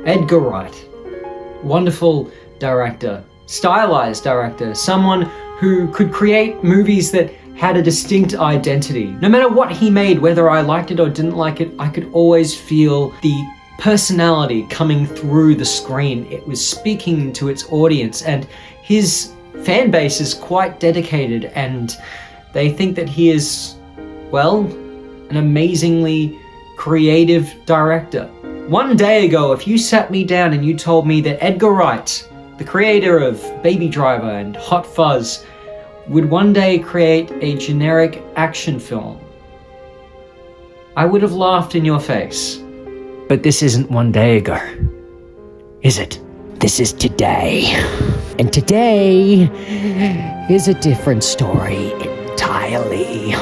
Edgar Wright. Wonderful director, stylized director, someone who could create movies that had a distinct identity. No matter what he made, whether I liked it or didn't like it, I could always feel the personality coming through the screen. It was speaking to its audience, and his fan base is quite dedicated, and they think that he is, well, an amazingly creative director. One day ago, if you sat me down and you told me that Edgar Wright, the creator of Baby Driver and Hot Fuzz, would one day create a generic action film, I would have laughed in your face. But this isn't one day ago, is it? This is today. And today is a different story entirely.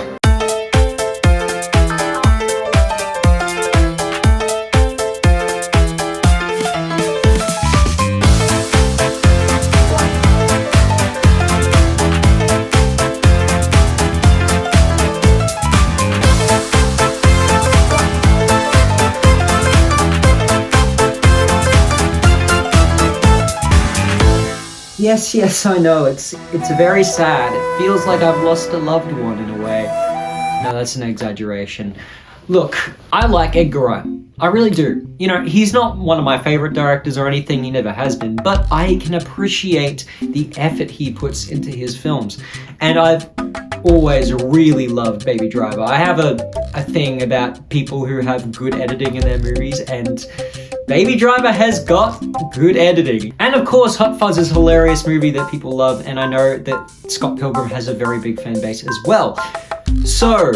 Yes, I know, it's very sad. It feels like I've lost a loved one in a way. No, that's an exaggeration. Look, I like Edgar Wright. I really do. You know, he's not one of my favorite directors or anything, he never has been, but I can appreciate the effort he puts into his films. And I've always really loved Baby Driver. I have a thing about people who have good editing in their movies, and Baby Driver has got good editing. And of course, Hot Fuzz is a hilarious movie that people love, and I know that Scott Pilgrim has a very big fan base as well. So,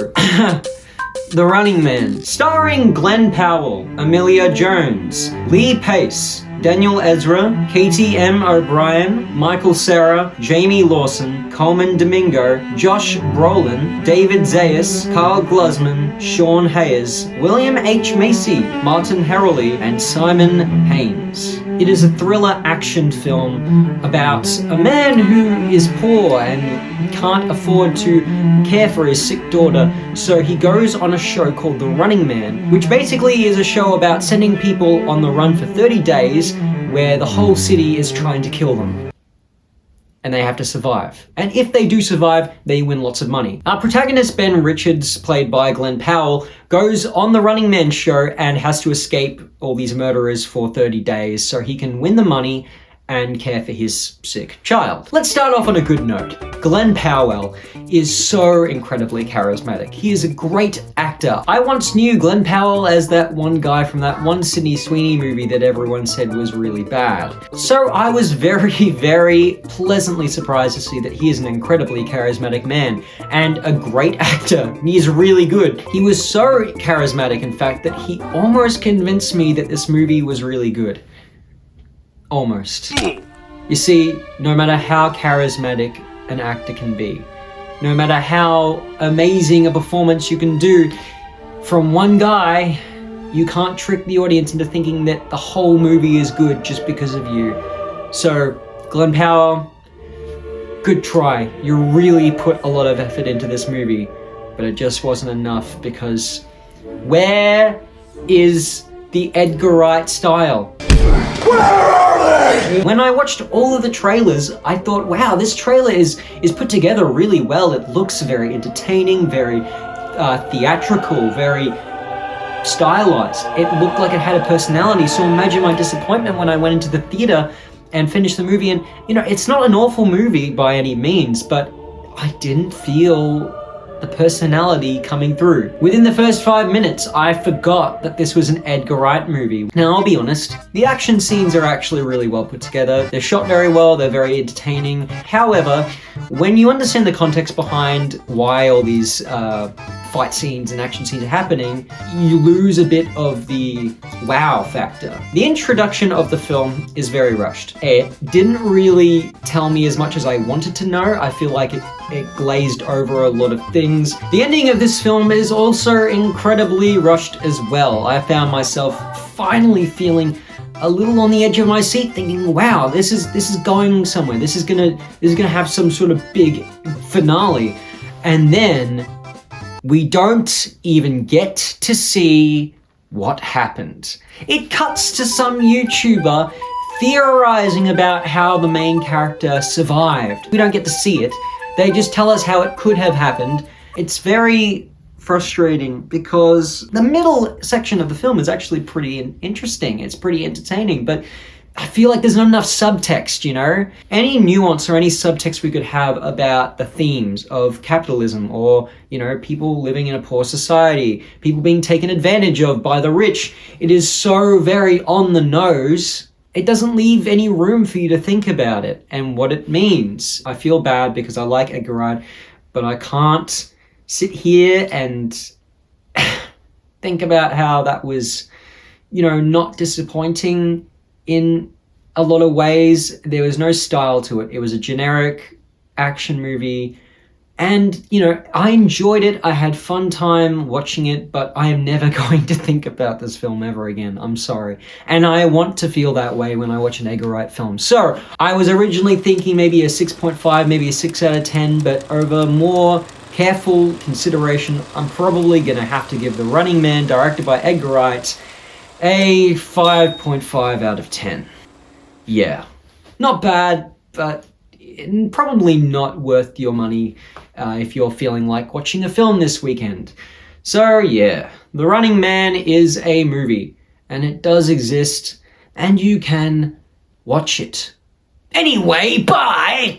The Running Man, starring Glenn Powell, Amelia Jones, Lee Pace, Daniel Ezra, Katie M. O'Brien, Michael Cera, Jamie Lawson, Coleman Domingo, Josh Brolin, David Zayas, Carl Glusman, Sean Hayes, William H. Macy, Martin Herrelly, and Simon Haynes. It is a thriller action film about a man who is poor and can't afford to care for his sick daughter, so he goes on a show called The Running Man, which basically is a show about sending people on the run for 30 days where the whole city is trying to kill them. And they have to survive. And if they do survive, they win lots of money. Our protagonist, Ben Richards, played by Glenn Powell, goes on the Running Man show and has to escape all these murderers for 30 days so he can win the money and care for his sick child. Let's start off on a good note. Glenn Powell is so incredibly charismatic. He is a great actor. I once knew Glenn Powell as that one guy from that one Sydney Sweeney movie that everyone said was really bad. So I was very, very pleasantly surprised to see that he is an incredibly charismatic man and a great actor. He is really good. He was so charismatic, in fact, that he almost convinced me that this movie was really good. Almost. You see, no matter how charismatic an actor can be, no matter how amazing a performance you can do from one guy, you can't trick the audience into thinking that the whole movie is good just because of you. So, Glenn Powell, good try. You really put a lot of effort into this movie, but it just wasn't enough because where is the Edgar Wright style? Where are they? When I watched all of the trailers, I thought, wow, this trailer is put together really well. It looks very entertaining, very theatrical, very stylized. It looked like it had a personality, so imagine my disappointment when I went into the theater and finished the movie. And, you know, it's not an awful movie by any means, but I didn't feel the personality coming through. Within the first 5 minutes, I forgot that this was an Edgar Wright movie. Now, I'll be honest, the action scenes are actually really well put together. They're shot very well, they're very entertaining. However, when you understand the context behind why all these fight scenes and action scenes are happening, you lose a bit of the wow factor. The introduction of the film is very rushed. It didn't really tell me as much as I wanted to know. I feel like it glazed over a lot of things. The ending of this film is also incredibly rushed as well. I found myself finally feeling a little on the edge of my seat, thinking, wow, this is going somewhere. This is gonna have some sort of big finale. And then We don't even get to see what happened. It cuts to some YouTuber theorizing about how the main character survived. We don't get to see it. They just tell us how it could have happened. It's very frustrating because the middle section of the film is actually pretty interesting. It's pretty entertaining, but I feel like there's not enough subtext, you know? Any nuance or any subtext we could have about the themes of capitalism or, you know, people living in a poor society, people being taken advantage of by the rich. It is so very on the nose. It doesn't leave any room for you to think about it and what it means. I feel bad because I like Edgar Wright, but I can't sit here and think about how that was, you know, not disappointing in a lot of ways. There was no style to it. It was a generic action movie. And, you know, I enjoyed it. I had fun time watching it, but I am never going to think about this film ever again. I'm sorry. And I want to feel that way when I watch an Edgar Wright film. So I was originally thinking maybe a 6.5, maybe a 6 out of 10, but over more careful consideration, I'm probably going to have to give The Running Man, directed by Edgar Wright, a 5.5 out of 10. Yeah. Not bad, but probably not worth your money if you're feeling like watching a film this weekend. So yeah, The Running Man is a movie, and it does exist, and you can watch it. Anyway, bye!